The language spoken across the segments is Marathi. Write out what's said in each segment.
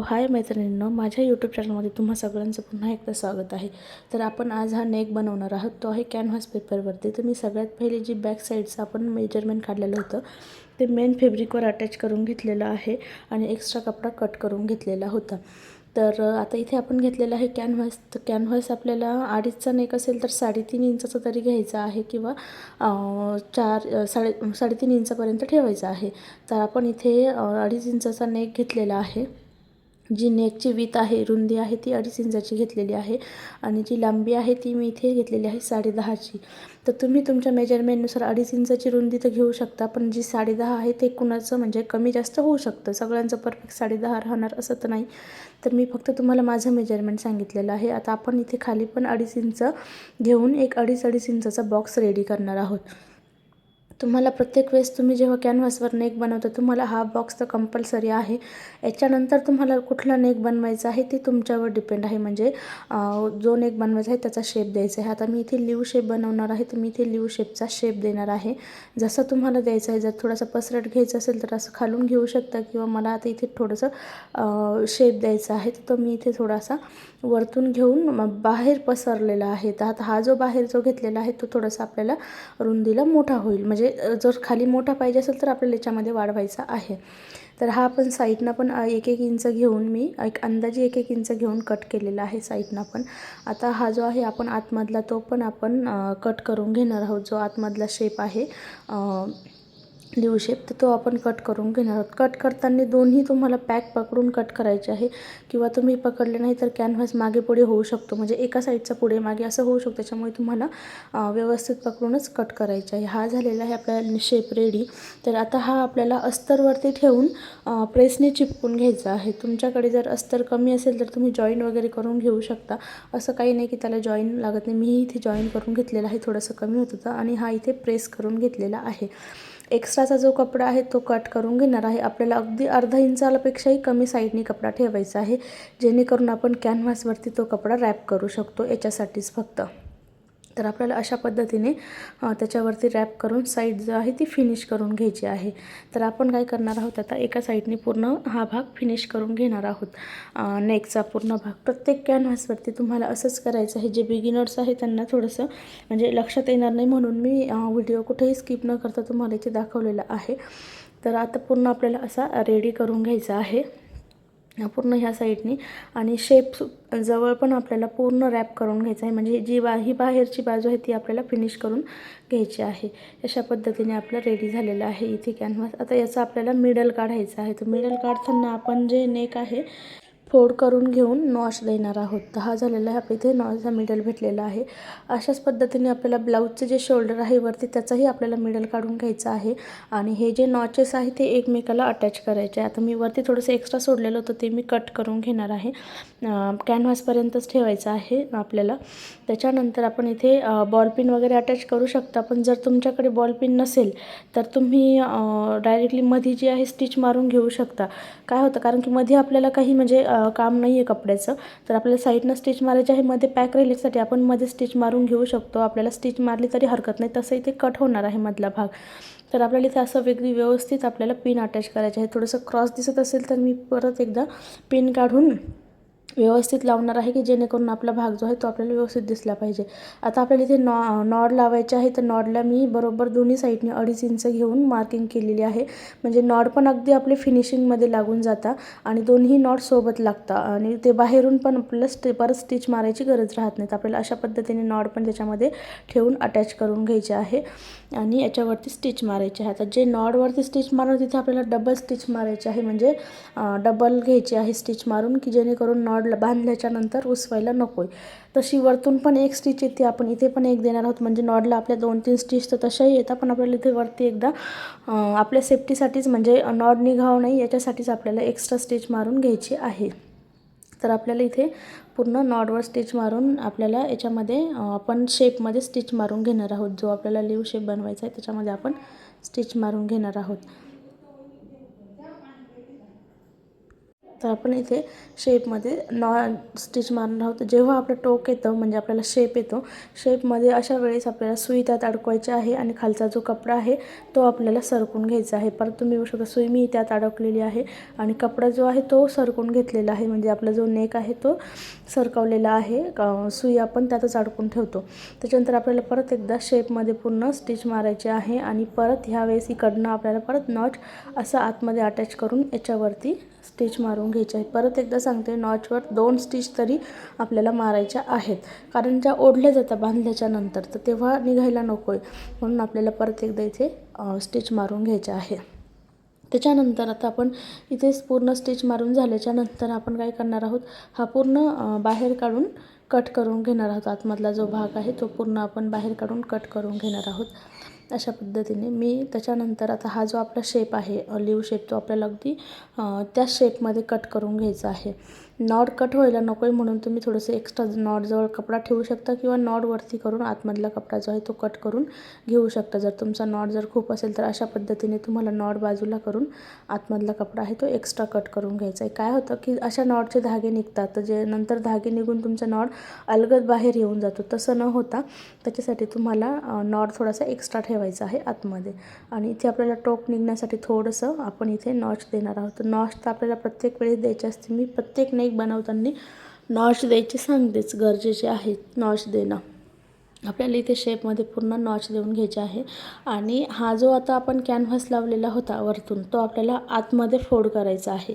हाय मैत्रिणींनो, माझ्या यूट्यूब चॅनलमध्ये तुम्हा सगळ्यांचं पुन्हा एकदा स्वागत आहे. तर आपण आज हा नेक बनवणार आहोत. तो आहे कॅनव्हास पेपरवरती. तर मी सगळ्यात पहिली जी बॅक साईडचं आपण मेजरमेंट काढलेलं होतं ते मेन फॅब्रिकवर अटॅच करून घेतलेलं आहे आणि एक्स्ट्रा कपडा कट करून घेतलेला होता. तर आता इथे आपण घेतलेला आहे कॅनव्हास. तर कॅनव्हास आपल्याला 2.5चा नेक असेल तर 3.5 इंचाचा तरी घ्यायचा आहे किंवा 3.5 इंचापर्यंत ठेवायचा आहे. तर आपण इथे 2.5 इंचाचा नेक घेतलेला आहे. जी नेकची विथ आहे, रुंदी आहे ती 2.5 इंचाची घेतलेली आहे आणि जी लांबी आहे ती मी इथे घेतलेली आहे 10.5ची. तर तुम्ही तुमच्या मेजरमेंटनुसार 2.5 इंचाची रुंदी तर घेऊ शकता, पण जी 10.5 आहे ते कुणाचं म्हणजे कमी जास्त होऊ शकतं. सगळ्यांचं परफेक्ट 10.5 राहणार असं तर नाही. तर मी फक्त तुम्हाला माझं मेजरमेंट सांगितलेलं आहे. आता आपण इथे खाली पण 2.5 इंच घेऊन एक 2.5 इंचाचा बॉक्स रेडी करणार आहोत. तुम्हाला प्रत्येक वेळेस तुम्ही जेव्हा कॅनव्हासवर नेक बनवता तुम्हाला हा बॉक्स तर कंपल्सरी आहे. याच्यानंतर तुम्हाला कुठला नेक बनवायचा आहे ते तुमच्यावर डिपेंड आहे. म्हणजे जो नेक बनवायचा आहे त्याचा शेप द्यायचा आहे. आता मी इथे लिव्ह शेप बनवणार आहे, तर मी इथे लिव्ह शेपचा शेप देणार आहे. जसं तुम्हाला द्यायचं आहे, जर थोडासा पसरट घ्यायचं असेल तर असं खालून घेऊ शकता किंवा मला आता इथे थोडंसं शेप द्यायचा आहे, तर मी इथे थोडासा वरतून घेऊन बाहेर पसरलेला आहे. तर आता हा जो बाहेर जो घेतलेला आहे तो थोडासा आपल्याला रुंदीला मोठा होईल. म्हणजे जर खाली मोठा पाहिजे असेल तर आपल्याला याच्यामध्ये वाढवायचा आहे. तर हा आपण साईडनं पण 1-1 इंच घेऊन मी एक अंदाजे 1-1 इंच घेऊन कट केलेला आहे साईडनं पण. आता हा जो आहे आपण आतमधला तो पण आपण कट करून घेणार आहोत. जो आतमधला शेप आहे लिव्ह शेप, तर तो आपण कट करून घेणार आहोत. कट करताना दोन्ही तुम्हाला पॅक पकडून कट करायचे आहे किंवा तुम्ही पकडले नाही तर कॅनव्हास मागे पुढे होऊ शकतो. म्हणजे एका साईडचा पुढे मागे असं होऊ शकतं. त्याच्यामुळे तुम्हाला व्यवस्थित पकडूनच कट करायचं आहे. हा झालेला आहे आपला शेप रेडी. तर आता हा आपल्याला अस्तरवरती ठेवून प्रेसने चिपकून घ्यायचा आहे. तुमच्याकडे जर अस्तर कमी असेल तर तुम्ही जॉईन वगैरे करून घेऊ शकता. असं काही नाही की त्याला जॉईन लागत नाही. मी इथे जॉईन करून घेतलेला आहे, थोडंसं कमी होत होतं आणि हा इथे प्रेस करून घेतलेला आहे. एक्स्ट्राचा जो कपडा आहे तो कट करून घेणार आहे. आपल्याला अगदी अर्धा इंचापेक्षाही कमी साईडनी कपडा ठेवायचा आहे, जेणेकरून आपण कॅनव्हासवरती तो कपडा रॅप करू शकतो, याच्यासाठीच फक्त. तर आपल्याला अशा पद्धतीने त्याच्यावरती रॅप करून साईड जो आहे ती फिनिश करून घ्यायची आहे. तर आपण काय करणार आहोत, आता एका साईडने पूर्ण हा भाग फिनिश करून घेणार आहोत. नेकचा पूर्ण भाग प्रत्येक कॅनव्हासवरती तुम्हाला असंच करायचं आहे. जे बिगिनर्स आहे त्यांना थोडंसं म्हणजे लक्षात येणार नाही म्हणून मी व्हिडिओ कुठेही स्किप न करता तुम्हाला इथे दाखवलेला आहे. तर आता पूर्ण आपल्याला असा रेडी करून घ्यायचा आहे पूर्ण ह्या साईडनी. आणि शेप जवळ पण आपल्याला पूर्ण रॅप करून घ्यायचा आहे. म्हणजे ही बाहेरची बाजू आहे ती आपल्याला फिनिश करून घ्यायची आहे. अशा पद्धतीने आपलं रेडी झालेलं आहे इथे कॅनव्हास. आता याचा आपल्याला मिडल काढायचा आहे. तर मिडल काढताना आपण जे नेक आहे फोल्ड करून घेऊन नॉच देणार आहोत. तर हा झालेला आहे आपल्या इथे नॉचचा मिडल भेटलेला आहे. अशाच पद्धतीने आपल्याला ब्लाऊजचे जे शोल्डर आहे वरती त्याचाही आपल्याला मिडल काढून घ्यायचा आहे आणि हे जे नॉचेस आहे ते एकमेकाला अटॅच करायचे. आता मी वरती थोडंसं एक्स्ट्रा सोडलेलं होतं ते मी कट करून घेणार आहे. कॅनव्हासपर्यंतच ठेवायचं आहे आपल्याला. त्याच्यानंतर आपण इथे बॉलपिन वगैरे अटॅच करू शकता, पण जर तुमच्याकडे बॉलपिन नसेल तर तुम्ही डायरेक्टली मध्ये जी आहे स्टिच मारून घेऊ शकता. काय होतं, कारण की मध्ये आपल्याला काही म्हणजे काम नाही आहे कपड्याचं, तर आपल्याला साईडनं स्टिच मारायची आहे. मध्ये पॅक राहिल्यासाठी आपण मध्ये स्टिच मारून घेऊ शकतो. आपल्याला स्टिच मारली तरी हरकत नाही, तसं इथे कट होणार आहे मधला भाग. तर आपल्याला इथे असं वेगळी व्यवस्थित आपल्याला पिन अटॅच करायची आहे. थोडंसं क्रॉस दिसत असेल तर मी परत एकदा पिन काढून व्यवस्थित लावणार आहे की जेणेकरून आपला भाग जो आहे तो आपल्याला व्यवस्थित दिसला पाहिजे. आता आपल्याला इथे नॉड लावायचे आहे. तर नॉडला मी बरोबर दोन्ही साईडने 2.5 इंच घेऊन मार्किंग केलेली आहे. म्हणजे नॉड पण अगदी आपले फिनिशिंगमध्ये लागून जाता आणि दोन्ही नॉड सोबत लागतात आणि ते बाहेरून पण आपल्याला परत स्टिच मारायची गरज राहत नाही. तर आपल्याला अशा पद्धतीने नॉड पण त्याच्यामध्ये ठेवून अटॅच करून घ्यायचे आहे आणि याच्यावरती स्टिच मारायचे आहे. आता जे नॉडवरती स्टिच मारणार तिथे आपल्याला डबल स्टिच मारायचे आहे. म्हणजे डबल घ्यायची आहे स्टिच मारून की जेणेकरून नॉडला बांधल्याच्या नंतर उसवायला नको आहे. तशी वरतून पण एक स्टिच येते, आपण इथे पण एक देणार आहोत. म्हणजे नॉडला आपल्या 2-3 स्टिच तर तशाही येतात, पण आपल्याला इथे वरती एकदा आपल्या सेफ्टीसाठीच म्हणजे नॉड निघावं नाही याच्यासाठीच आपल्याला एक्स्ट्रा स्टिच मारून घ्यायची आहे. तर आपल्याला इथे पूर्ण नॉडवर स्टिच मारून आपल्याला याच्यामध्ये आपण शेपमध्ये स्टिच मारून घेणार आहोत. जो आपल्याला लिव्ह शेप बनवायचा आहे त्याच्यामध्ये आपण स्टिच मारून घेणार आहोत. तर आपण इथे शेपमध्ये स्टिच मारणार आहोत. जेव्हा आपलं टोक येतं म्हणजे आपल्याला शेप येतो, शेपमध्ये अशा वेळेस आपल्याला सुई त्यात अडकवायची आहे आणि खालचा जो कपडा आहे तो आपल्याला सरकून घ्यायचा आहे. परत तुम्ही बघू शकता सुई मी त्यात अडकलेली आहे आणि कपडा जो आहे तो सरकून घेतलेला आहे, म्हणजे आपला जो नेक आहे तो सरकवलेला आहे. सुई आपण त्यातच अडकून ठेवतो. त्याच्यानंतर आपल्याला परत एकदा शेपमध्ये पूर्ण स्टिच मारायचे आहे आणि परत ह्यावेळेस इकडनं आपल्याला परत नॉट असं आतमध्ये अटॅच करून याच्यावरती स्टिच मारून घ्यायचे आहे. परत एकदा सांगते, नॉचवर 2 स्टिच तरी आपल्याला मारायच्या आहेत, कारण ज्या ओढल्या जातात बांधल्याच्या नंतर तर तेव्हा निघायला नको आहे, म्हणून आपल्याला परत एकदा इथे स्टिच मारून घ्यायचे आहे. त्याच्यानंतर आता आपण इथेच पूर्ण स्टिच मारून झाल्याच्या नंतर आपण काय करणार आहोत, हा पूर्ण बाहेर काढून कट करून घेणार आहोत. आतमधला जो भाग आहे तो पूर्ण आपण बाहेर काढून कट करून घेणार आहोत. अशा पद्धतीने मी त्याच्यानंतर आता हा जो आपला शेप आहे लिव्ह शेप, तो आपल्याला अगदी त्या शेपमध्ये कट करून घ्यायचा आहे. नॉट कट व्हायला नको आहे म्हणून तुम्ही थोडंसं एक्स्ट्रा नॉटजवळ कपडा ठेवू शकता किंवा नॉटवरती करून आतमधला कपडा जो आहे तो कट करून घेऊ शकता. जर तुमचा नॉट जर खूप असेल तर अशा पद्धतीने तुम्हाला नॉट बाजूला करून आतमधला कपडा आहे तो एक्स्ट्रा कट करून घ्यायचा आहे. काय होतं की अशा नॉटचे धागे निघतात, तर जे नंतर धागे निघून तुमचा नॉट अलगद बाहेर येऊन जातो, तसं न होता त्याच्यासाठी तुम्हाला नॉट थोडासा एक्स्ट्रा ठेवायचा आहे आतमध्ये. आणि इथे आपल्याला टोक निघण्यासाठी थोडंसं आपण इथे नॉच देणार आहोत. नॉच तर आपल्याला प्रत्येक वेळेस द्यायची असते. मी प्रत्येक नेक बनवताना नॉच द्यायची सांगतेच, गरजेचे आहे नॉच देणं. आपल्याला इथे शेपमध्ये पूर्ण नॉच देऊन घ्यायचे आहे. आणि हा जो आता आपण कॅनव्हास लावलेला होता वरतून, तो आपल्याला आतमध्ये फोल्ड करायचा आहे.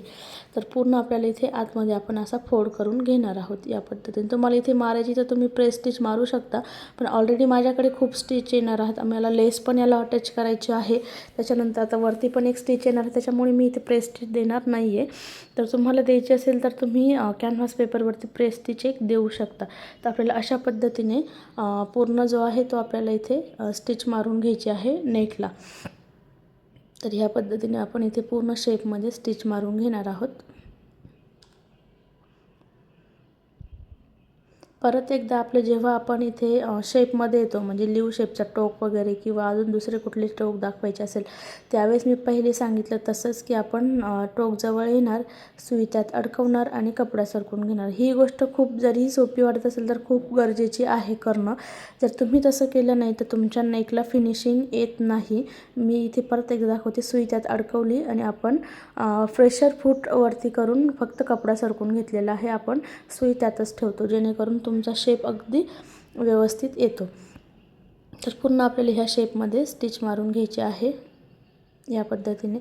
तर पूर्ण आपल्याला इथे आतमध्ये आपण असा फोल्ड करून घेणार आहोत या पद्धतीने. तुम्हाला इथे मारायची तर तुम्ही प्रेस स्टिच मारू शकता, पण ऑलरेडी माझ्याकडे खूप स्टिच येणार आहेत. आम्हाला लेस पण याला अटॅच करायची आहे. त्याच्यानंतर आता वरती पण एक स्टिच येणार आहे, त्याच्यामुळे मी इथे प्रेस स्टिच देणार नाही आहे. तर तुम्हाला द्यायची असेल तर तुम्ही कॅनव्हास पेपरवरती प्रेस स्टिच एक देऊ शकता. तर आपल्याला अशा पद्धतीने पूर्ण जो आहे तो आपल्याला इथे स्टिच मारून घ्यायची आहे नेकला. तर ह्या पद्धतीने आपण इथे पूर्ण शेपमध्ये स्टिच मारून घेणार आहोत. परत एकदा आपलं जेव्हा आपण इथे शेपमध्ये येतो म्हणजे लिव्ह शेपचा टोक वगैरे किंवा अजून दुसरे कुठले टोक दाखवायचे असेल, त्यावेळेस मी पहिले सांगितलं तसंच की आपण टोक जवळ येणार, सुई त्यात अडकवणार आणि कपडा सरकून घेणार. ही गोष्ट खूप जरी सोपी वाटत असेल तर खूप गरजेची आहे करणं. जर तुम्ही तसं केलं नाही तर तुमच्या नेकला फिनिशिंग येत नाही. मी इथे परत एकदा दाखवते. सुई त्यात अडकवली आणि आपण प्रेशर फूट वरती करून फक्त कपडा सरकून घेतलेला आहे. आपण सुई त्यातच ठेवतो जेणेकरून तुमचा शेप अगदी व्यवस्थित येतो. तर पूर्ण आपल्याला ह्या शेपमध्ये स्टिच मारून घ्यायची आहे या पद्धतीने.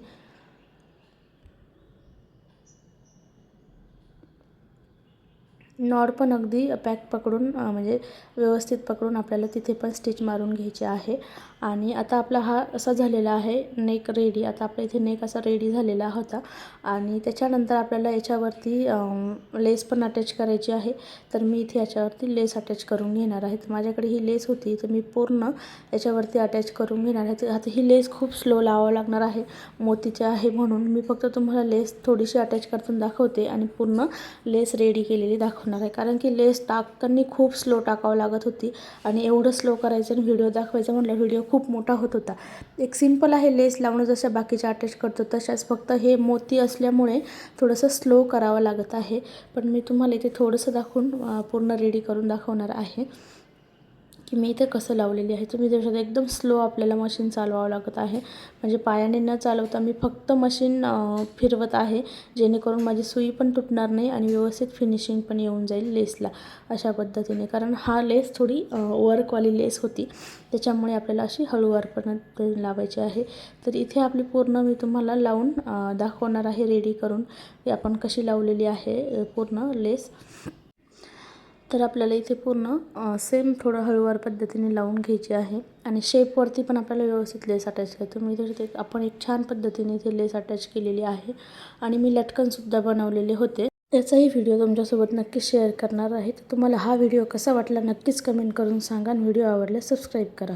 नॉट पण अगदी पॅक पकडून म्हणजे व्यवस्थित पकडून आपल्याला तिथे पण स्टिच मारून घ्यायचे आहे. आणि आता आपला हा असा झालेला आहे नेक रेडी. आता आपल्या इथे नेक असा रेडी झालेला होता आणि त्याच्यानंतर आपल्याला याच्यावरती लेस पण अटॅच करायची आहे. तर मी इथे याच्यावरती लेस अटॅच करून घेणार आहे. तर माझ्याकडे ही लेस होती तर मी पूर्ण याच्यावरती अटॅच करून घेणार आहे. आता ही लेस खूप स्लो लावावं लागणार आहे, मोतीची आहे म्हणून. मी फक्त तुम्हाला लेस थोडीशी अटॅच करताना दाखवते आणि पूर्ण लेस रेडी केलेली दाखवणार आहे, कारण की लेस टाकताना खूप स्लो टाकावं लागत होती आणि एवढं स्लो करायचं आणि व्हिडिओ दाखवायचा म्हटलं व्हिडिओ खूप मोठा होत होता. एक सिंपल आहे लेस लावणं, जसं बाकीच्या अटॅच करतो तशाच, फक्त हे मोती असल्यामुळे थोडंसं स्लो करावं लागत आहे. पण मी तुम्हाला इथे थोडंसं दाखवून पूर्ण रेडी करून दाखवणार आहे की मी इथे कसं लावलेली आहे. तुम्ही त्याच्यात एकदम स्लो आपल्याला मशीन चालवावं लागत आहे. म्हणजे पायाने न चालवता मी फक्त मशीन फिरवत आहे, जेणेकरून माझी सुई पण तुटणार नाही आणि व्यवस्थित फिनिशिंग पण येऊन जाईल लेसला अशा पद्धतीने. कारण हा लेस थोडी वर्कवाली लेस होती, त्याच्यामुळे आपल्याला अशी हळूवारपणे लावायची आहे. तर इथे आपली पूर्ण मी तुम्हाला लावून दाखवणार आहे रेडी करून की आपण कशी लावलेली आहे पूर्ण लेस. तर आपल्याला इथे पूर्ण सेम थोडं हळूवार पद्धतीने लावून घ्यायची आहे आणि शेपवरती पण आपल्याला व्यवस्थित लेस अटॅच करतो. मी इथे आपण एक छान पद्धतीने इथे लेस अटॅच केलेली आहे आणि मी लटकनसुद्धा बनवलेले होते. त्याचाही व्हिडिओ तुमच्यासोबत नक्कीच शेअर करणार आहे. तर तुम्हाला हा व्हिडिओ कसा वाटला नक्कीच कमेंट करून सांगा आणि व्हिडिओ आवडल्यास सबस्क्राईब करा.